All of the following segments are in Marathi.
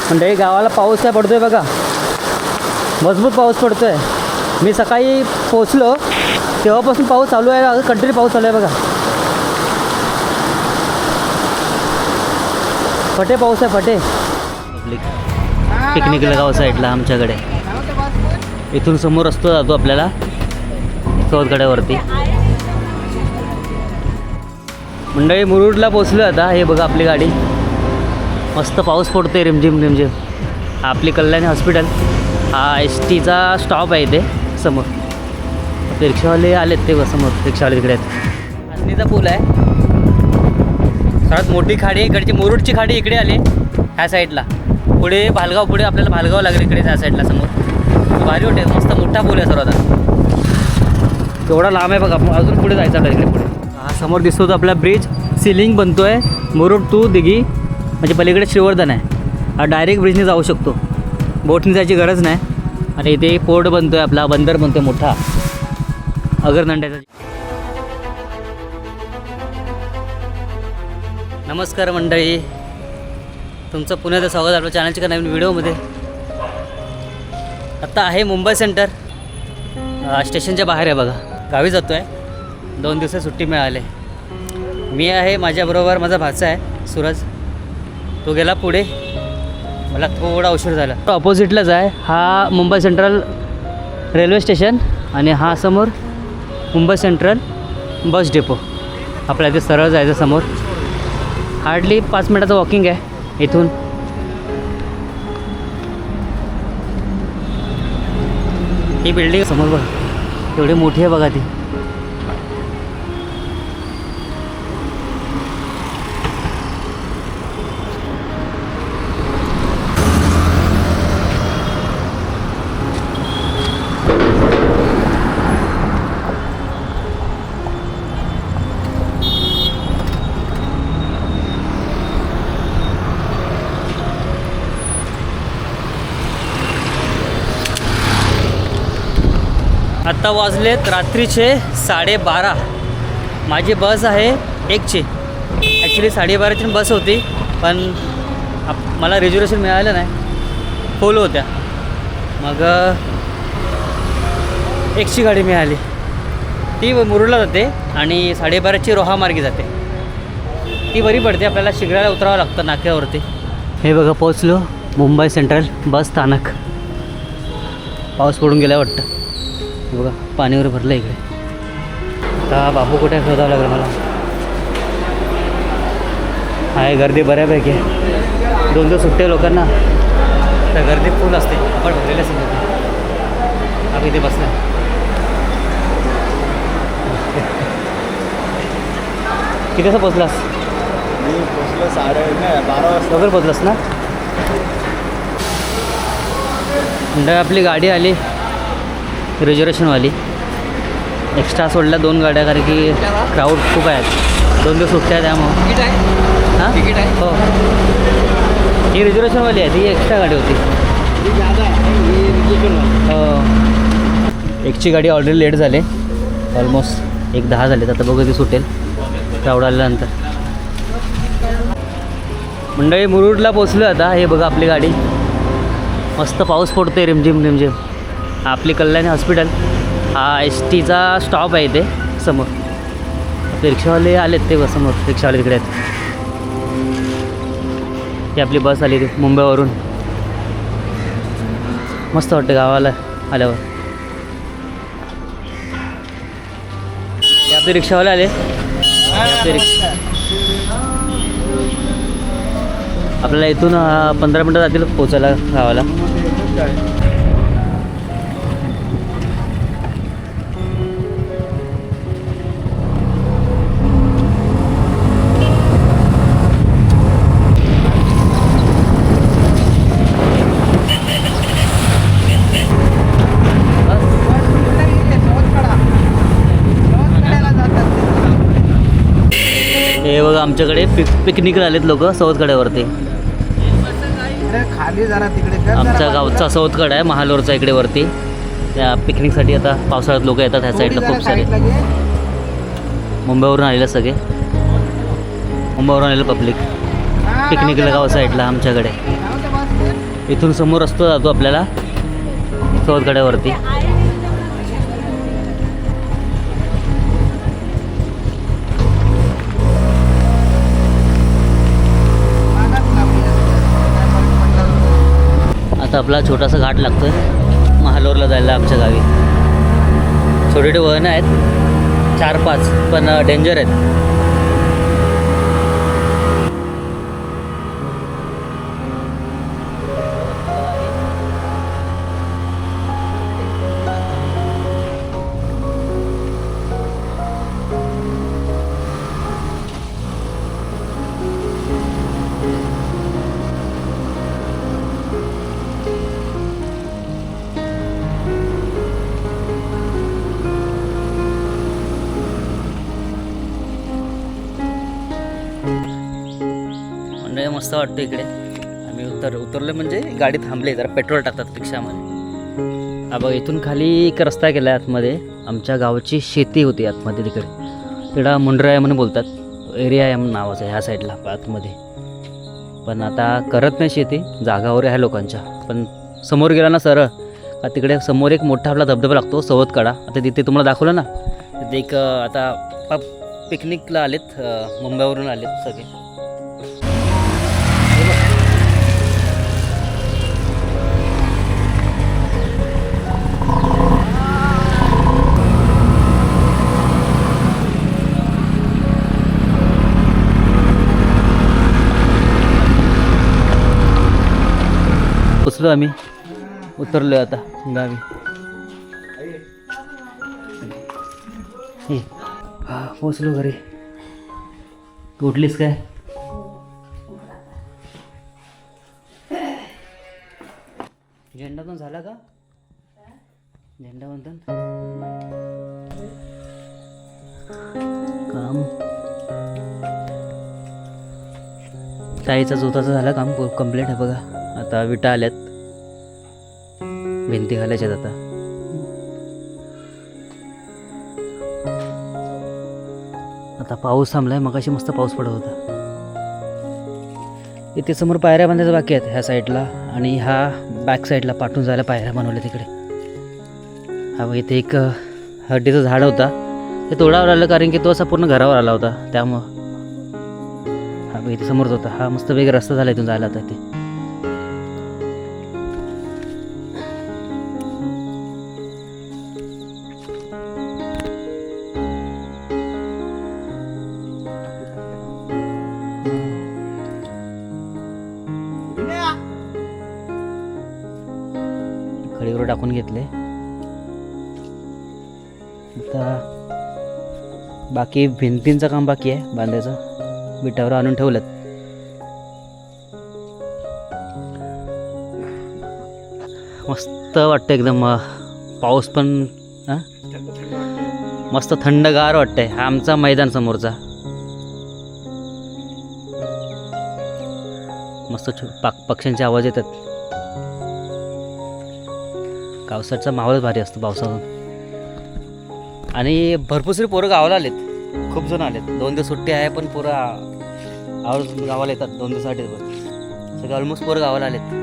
म्हणजे गावाला पाऊस काय पडतोय बघा, मजबूत पाऊस पडतोय. मी सकाळी पोचलो तेव्हापासून पाऊस चालू आहे, कंटिन्यू पाऊस चालू आहे बघा. फटे पाऊस आहे, फटे. पब्लिक पिकनिकला गाव साईडला आमच्याकडे. इथून समोर रस्ता जातो आपल्याला चौथगड्यावरती. मंडळी मुरुडला पोचलो आता. हे बघा आपली गाडी. मस्त पाऊस पडतोय रिमझिम रिमझिम. आपली कल्याणी हॉस्पिटल, हा एस टीचा स्टॉप आहे इथे समोर. ते रिक्षावाले आलेत ते समोर, रिक्षावाले तिकडे आहेत. आसनीचा पूल आहे, सर्वात मोठी खाडी आहे इकडची. मुरुडची खाडी इकडे आली ह्या साईडला. पुढे भालगाव, पुढे आपल्याला भालगाव लागेल इकडे ह्या साईडला समोर. भारी वाटते, मस्त मोठा पूल आहे सर्वात. केवढा लांब आहे बघा. अजून पुढे जायचं आपल्याला इकडे पुढे. हा समोर दिसतो तो आपला ब्रिज. सिलिंग बनतो आहे मुरुड टू दिघी, म्हणजे पलीकडे श्रीवर्धन आहे. हा डायरेक्ट ब्रिजने जाऊ शकतो, बोटने जायची गरज नाही. आणि इथे पोर्ट बनतो आहे आपला, बंदर बनतो आहे मोठा अगरनंड्याचा. नमस्कार मंडळी, तुमचं पुण्याचं स्वागत आपल्या चॅनलच्या एका नवीन व्हिडिओमध्ये. आत्ता आहे मुंबई सेंटर, स्टेशनच्या बाहेर आहे बघा. गावी जातो आहे, 2 दिवस सुट्टी मिळाली. मी आहे, माझ्याबरोबर माझा भाचा आहे सूरज. तो गेला पुढे, मला थोडा उशीर झाला. तो ऑपोजिटलाच आहे. हा मुंबई सेंट्रल रेल्वे स्टेशन आणि हा समोर मुंबई सेंट्रल बस डेपो. आपल्या इथे सरळ जायचं समोर. हार्डली 5 मिनटाचं वॉकिंग आहे इथून. ही बिल्डिंग समोर बघा, एवढी मोठी आहे बघा ती. आत्ता वाजलेत रात्रीचे 12:30. माझी बस आहे 1ची. ॲक्च्युली 12:30ची बस होती, पण मला रिझर्वेशन मिळालं नाही, फुल होत्या. मग 1ची गाडी मिळाली. ती मुरुडला जाते आणि 12:30ची रोहा मार्गी जाते. ती बरी पडते, आपल्याला शिग्राला उतरावं लागतं नाक्यावरती. हे बघा पोचलो मुंबई सेंट्रल बस स्थानक. पाऊस पडून गेला वाटतं. बघा पाणी वगैरे भरलं इकडे. आता बापू कुठे शोधावं लागलं मला. आहे गर्दी बऱ्यापैकी. 2 दिवस सुट्टे लोकांना, तर गर्दी फुल असते. आपण भरलेले असेल आम्ही इथे बसला. किती वाजता पोचलास? मी पोचलो 12:30 वाजता. लवकर पोचलास ना. म्हणजे आपली गाडी आली रिझर्वेशनवाली. एक्स्ट्रा सोडल्या 2 गाड्या, कारण की क्राऊड खूप आहेत. 2 दिवस सुट्ट्या त्यामुळं. हां तिकीट आहे हो. ही रिझर्वेशनवाली आहे, ती एक्स्ट्रा गाडी होती. हो. 1ची गाडी ऑलरेडी लेट झाले, ऑलमोस्ट 1:10 झाले. आता बघू ती सुटेल क्राऊड आल्यानंतर. मंडळी मुरुडला पोचलो आता. हे बघा आपली गाडी. मस्त पाऊस पडतोय रिमझिम रिमझिम. आपली कल्याणी हॉस्पिटल, हा एस टीचा स्टॉप आहे इथे समोर. ते रिक्षावाले आलेत ते समोर, रिक्षावाले तिकडे आहेत. ही आपली बस आली ती मुंबईवरून. मस्त वाटतं गावाला आल्यावर. हे आपले रिक्षावाले आले. आपल्याला इथून 15 मिनटं जातील पोचायला गावाला. हे बघा आमच्याकडे पिकनिकला आलेत लोक सौथगड्यावरती. खाली जरा तिकडे आमच्या गावचा सौथगड आहे महालोरचा इकडे वरती. त्या पिकनिकसाठी आता पावसाळ्यात लोक येतात ह्या साईडला खूप सारे. मुंबईवरून आलेले सगळे, मुंबईवरून आलेलं पब्लिक पिकनिकला गाव साईडला आमच्याकडे. इथून समोर रस्ता जातो आपल्याला चौथगड्यावरती. आता आपला छोटासा घाट लागतोय महालोरला जायला आमच्या गावी. छोटे छोटे वळण आहेत 4-5 पण डेंजर आहेत. मस्त वाटतं इकडे. आम्ही उतरलो म्हणजे गाडी थांबली, जरा पेट्रोल टाकतात रिक्षामध्ये. हा बघ, इथून खाली एक रस्ता गेला आहे आतमध्ये. आमच्या गावाची शेती होती आतमध्ये तिकडे. तिकडं मुंडराया म्हणून बोलतात, एरिया आहे म्हणून नावाचं आहे ह्या साईडला आतमध्ये. पण आता करत नाही शेती, जागावर आहे लोकांच्या. पण समोर गेला ना सरळ का तिकडे समोर एक मोठा आपला धबधबा लागतो सवतकडा. आता तिथे तुम्हाला दाखवलं ना, तिथे एक आता पिकनिकला आलेत, मुंबईवरून आलेत सगळे. पोचलो आम्ही, उतरलो आता गावी. हा पोचलो घरी. तू उठलीस काय? झेंडावंदन झाला का? झेंडावंदन काम ताईचा जोताचं झालं काम, कंप्लीट आहे बघा. आता विटा आल्यात, भिंती घालायच्यात आता. आता पाऊस थांबलाय, मगाशी मस्त पाऊस पडत होता. इथे समोर पायऱ्या बांधायच्या बाकी आहेत ह्या साईडला, आणि ह्या बॅक साईडला पाठून जायला पायऱ्या बनवल्या तिकडे. हा इथे एक हड्डीचं झाड होता, ते तोडावर आलं कारण की तो असा पूर्ण घरावर आला होता, त्यामुळं. हा इथे समोरच होता. हा मस्त वेगळा रस्ता झाला इथून जायला आता इथे. खडीवर टाकून घेतले. आता बाकी भिंतींचं काम बाकी आहे बांधायचं, विटावर आणून ठेवलं. मस्त वाटतं एकदम. पाऊस पण मस्त थंडगार वाटतंय. हा आमचा मैदान समोरचा. मस्त पक्ष्यांचे आवाज येतात. पावसाचा माहोल भारी असतो पावसातून. आणि भरपूर पोरं गावाला आलेत, खूप जण आलेत. 2 दिवस सुट्टी आहे पण पोरं गावाला येतात 2 दिवसासाठी. सगळे ऑलमोस्ट पोरं गावाला आलेत.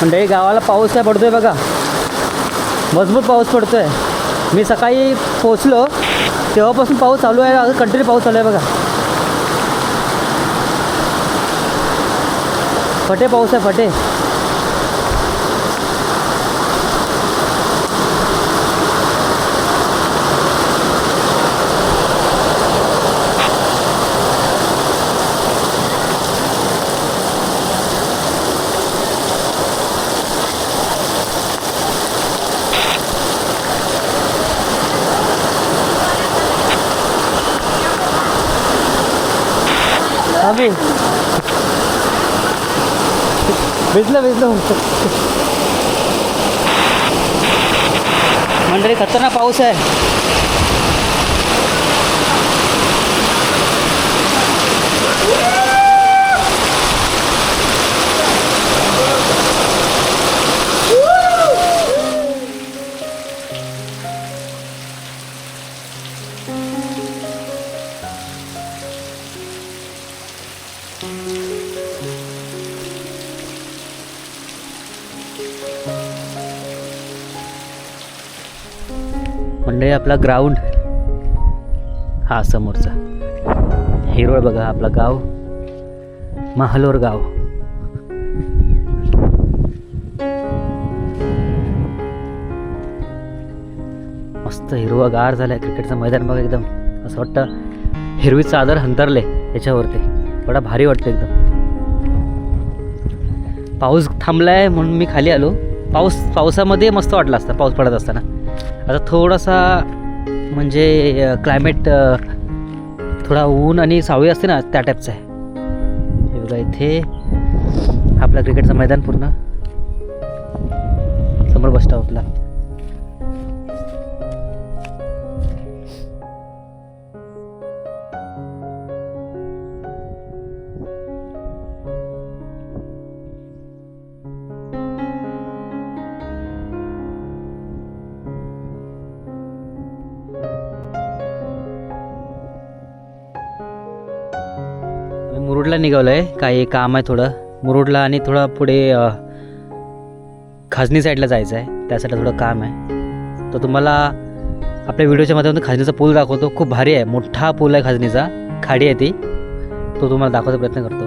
मंडळी, गावाला पाऊस काय पडतोय बघा, मजबूत पाऊस पडतोय. मी सकाळी पोचलो तेव्हापासून पाऊस चालू आहे, कंटिन्यू पाऊस चालू आहे बघा. फटे पाऊस आहे, फटे. अभी भिजलं मंडळी, खतरनाक पाऊस आहे. म्हणजे आपला ग्राउंड हा समोरचा हिरवळ बघा. आपला गाव महालोर गाव. मस्त हिरवगार झालंय. क्रिकेटचं मैदान बघा एकदम असं वाटतं हिरवी चादर हंतरले याच्यावरती. बडा भारी वाटतं एकदम. पाऊस थांबलाय म्हणून मी खाली आलो. पावसामध्ये मस्त वाटलं असतं पाऊस पडत असताना. आता थोडासा म्हणजे क्लायमेट थोडा ऊन आणि सावळी असते ना त्या टाईपचं आहे. हे बघा इथे आपला क्रिकेटचं मैदान पूर्ण समोर बस स्टॉपला. मुरुडला निघालो आहे. काही काम आहे थोडं मुरुडला आणि थोडं पुढे खाजनी साईडला जायचं आहे. त्या साईडला थोडं काम आहे. तर तुम्हाला आपल्या व्हिडिओच्या माध्यमातून खाजनीचा पूल दाखवतो. खूप भारी आहे. मोठा पूल आहे खाजनीचा. खाडी आहे ती. तो तुम्हाला दाखवायचा प्रयत्न करतो.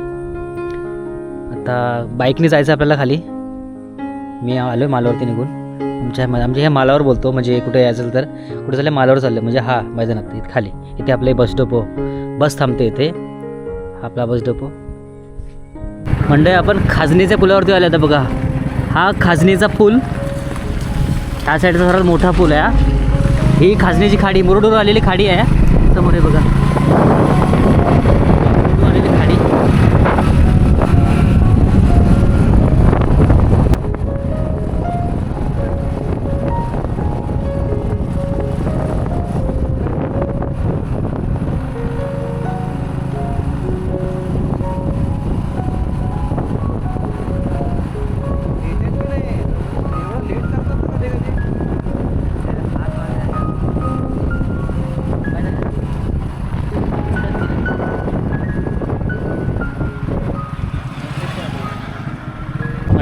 आता बाईकने जायचं आपल्याला खाली. मी आलो आहे मालावरती निघून. आमच्या ह्या मालावर बोलतो म्हणजे कुठे यायचं तर कुठे चाललं मालावर चाललं म्हणजे हा मैदानात इथे खाली. इथे आपले बस डेपो बस थांबते इथे. आपला बस डेपो म्हणजे आपण खाजनीच्या पुलावरती आले. आता बघा हा खाजनीचा पूल. ह्या साईडचा सर्वात मोठा पूल आहे. ही खाजनीची खाडी मुरुडवर आलेली खाडी आहे. समोर हे बघा मुरुडवर आलेली खाडी.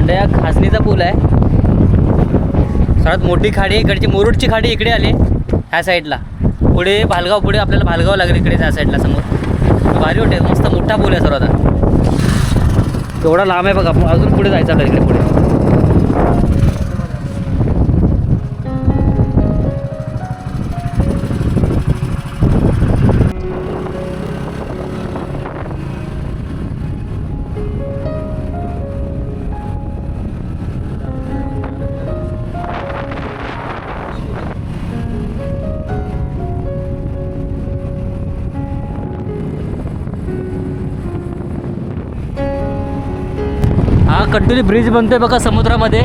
या खाजनीचा पूल आहे. सर्वात मोठी खाडी इकडची मुरुडची खाडी इकडे आली ह्या साईडला. पुढे भालगाव पुढे आपल्याला भालगाव लागेल इकडे त्या साईडला समोर. भारी वाटेल. मस्त मोठा पूल आहे सर्वात. केवढा लांब आहे बघा. अजून पुढे जायचं आपल्याला इकडे पुढे. हा कंटिन्यू ब्रिज बनतोय बघा समुद्रामध्ये.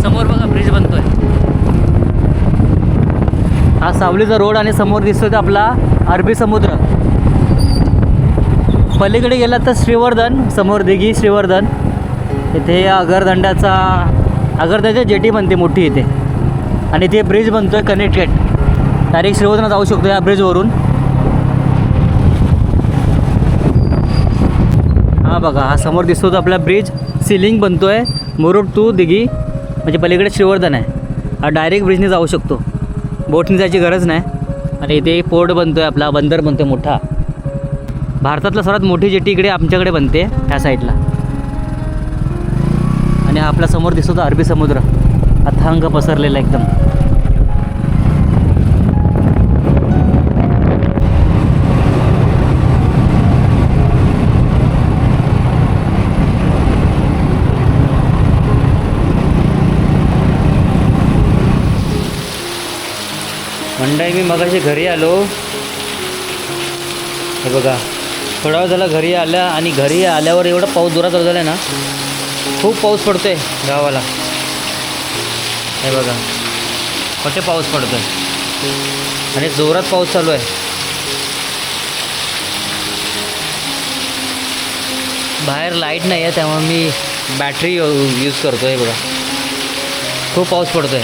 समोर बघा ब्रिज बनतोय. हा सावलीचा रोड आणि समोर दिसतोय आपला अरबी समुद्र. पलीकडे गेला तर श्रीवर्धन. समोर दिघी श्रीवर्धन. इथे अगरदंड्याची जेटी बनते मोठी इथे. आणि इथे ब्रिज बनतोय कनेक्टेड. डायरेक्ट श्रीवर्धन जाऊ शकतो या ब्रिजवरून. हा बघा हा समोर दिसतो तो आपला ब्रिज. सिलिंग बनतोय मुरुड टू दिघी म्हणजे पलीकडे श्रीवर्धन आहे. हा डायरेक्ट ब्रिजने जाऊ शकतो. बोटने जायची गरज नाही. आणि इथे पोर्ट बनतोय आपला. बंदर बनतोय मोठा. भारतातला सर्वात मोठी जेटी इकडे आमच्याकडे बनते ह्या साईडला. आणि हा आपला समोर दिसतो तो अरबी समुद्र अथांग पसरलेला एकदम. मंडई मी मगाशी घरी आलो. हे बघा थोडा वेळ झाला घरी आल्या. आणि घरी आल्यावर एवढा पाऊस जोरात चालू झाला आहे ना. खूप पाऊस पडतोय गावाला. हे बघा कुठे पाऊस पडतोय आणि जोरात पाऊस चालू आहे. बाहेर लाईट नाही आहे त्यामुळे मी बॅटरी यूज करतो आहे. बघा खूप पाऊस पडतोय.